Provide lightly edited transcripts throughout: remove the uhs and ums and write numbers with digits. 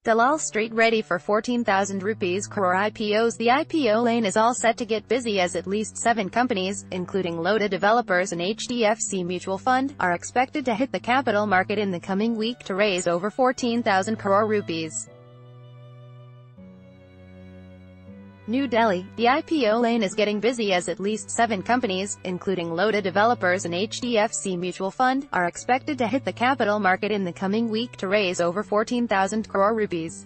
Dalal Street ready for 14,000 rupees crore IPOs. The IPO lane is all set to get busy as at least 7 companies, including Lota Developers and HDFC Mutual Fund, are expected to hit the capital market in the coming week to raise over 14,000 crore rupees. New Delhi, the IPO lane is getting busy as at least 7 companies, including Lota Developers and HDFC Mutual Fund, are expected to hit the capital market in the coming week to raise over 14,000 crore rupees.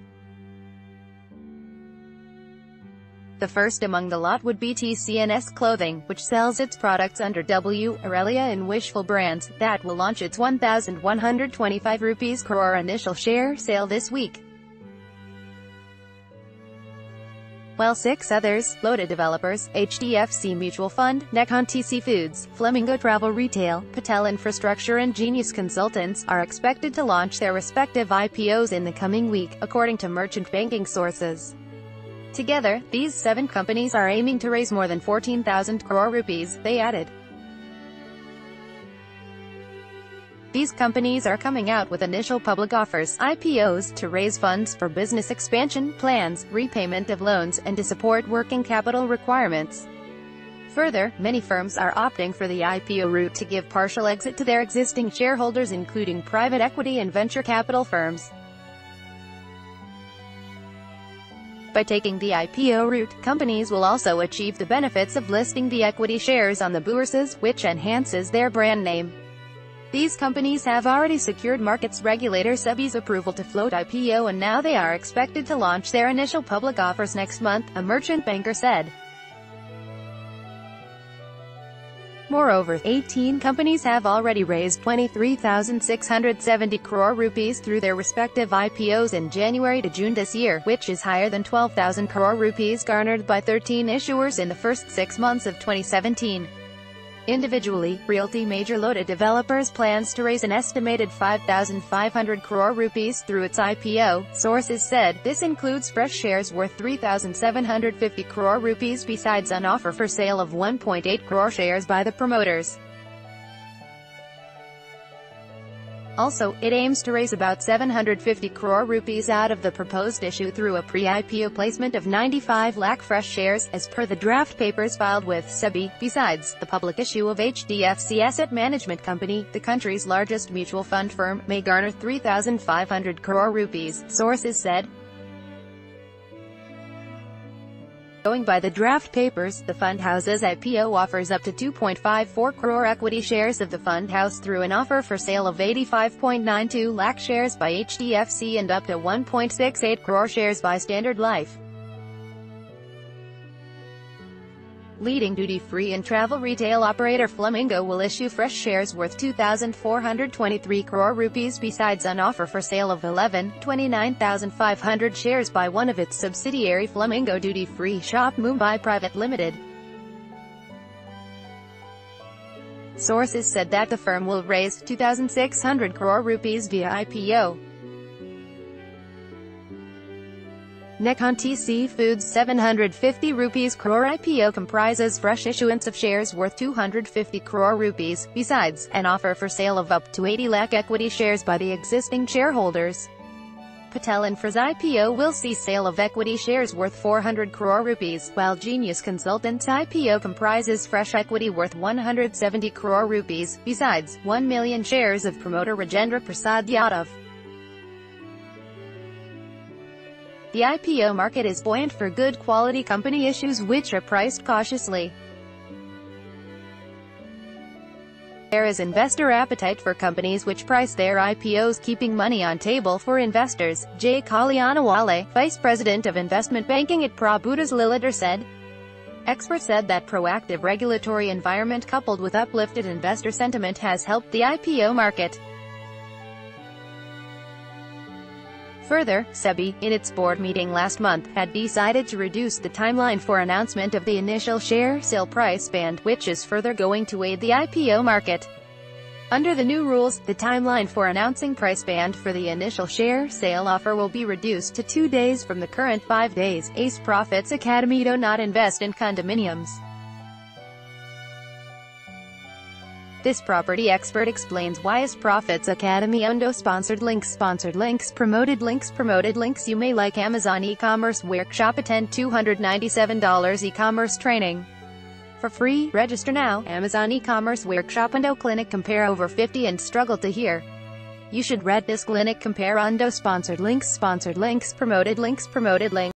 The first among the lot would be TCNS Clothing, which sells its products under W, Aurelia and Wishful brands, that will launch its 1,125 rupees crore initial share sale this week. While 6 others, Lota Developers, HDFC Mutual Fund, TC Foods, Flamingo Travel Retail, Patel Infrastructure and Genius Consultants, are expected to launch their respective IPOs in the coming week, according to merchant banking sources. Together, these 7 companies are aiming to raise more than 14,000 crore rupees, they added. These companies are coming out with initial public offers, IPOs, to raise funds for business expansion plans, repayment of loans, and to support working capital requirements. Further, many firms are opting for the IPO route to give partial exit to their existing shareholders, including private equity and venture capital firms. By taking the IPO route, companies will also achieve the benefits of listing the equity shares on the bourses, which enhances their brand name. These companies have already secured markets regulator SEBI's approval to float IPO, and now they are expected to launch their initial public offers next month, a merchant banker said. Moreover, 18 companies have already raised 23,670 crore rupees through their respective IPOs in January to June this year, which is higher than 12,000 crore rupees garnered by 13 issuers in the first 6 months of 2017. Individually, Realty major Lota Developers plans to raise an estimated 5,500 crore rupees through its IPO, sources said. This includes fresh shares worth 3,750 crore rupees besides an offer for sale of 1.8 crore shares by the promoters. Also, it aims to raise about 750 crore rupees out of the proposed issue through a pre-IPO placement of 95 lakh fresh shares, as per the draft papers filed with SEBI. Besides, the public issue of HDFC Asset Management Company, the country's largest mutual fund firm, may garner 3,500 crore rupees, sources said. Going by the draft papers, the fund house's IPO offers up to 2.54 crore equity shares of the fund house through an offer for sale of 85.92 lakh shares by HDFC and up to 1.68 crore shares by Standard Life. Leading duty-free and travel retail operator Flamingo will issue fresh shares worth 2,423 crore rupees besides an offer for sale of 29,500 shares by one of its subsidiary Flamingo Duty-Free Shop Mumbai Private Limited. Sources said that the firm will raise 2,600 crore rupees via IPO. TC Foods' 750 rupees crore IPO comprises fresh issuance of shares worth 250 crore rupees, besides an offer for sale of up to 80 lakh equity shares by the existing shareholders. Patel Infra's IPO will see sale of equity shares worth 400 crore rupees, while Genius Consultants' IPO comprises fresh equity worth 170 crore rupees, besides 1 million shares of promoter Rajendra Prasad Yadav. The IPO market is buoyant for good quality company issues which are priced cautiously. There is investor appetite for companies which price their IPOs keeping money on table for investors, J. Kalyanawale, Vice President of Investment Banking at Prabhudas Lilladher said. Experts said that proactive regulatory environment coupled with uplifted investor sentiment has helped the IPO market. Further, SEBI, in its board meeting last month, had decided to reduce the timeline for announcement of the initial share sale price band, which is further going to aid the IPO market. Under the new rules, the timeline for announcing price band for the initial share sale offer will be reduced to 2 days from the current 5 days. Ace Profits Academy do not invest in condominiums. This property expert explains why his Profits Academy undo sponsored links, promoted links. You may like Amazon e-commerce workshop, attend $297 e-commerce training for free. Register now. Amazon e-commerce workshop undo clinic, compare over 50 and struggle to hear. You should read this clinic, compare undo sponsored links, promoted links.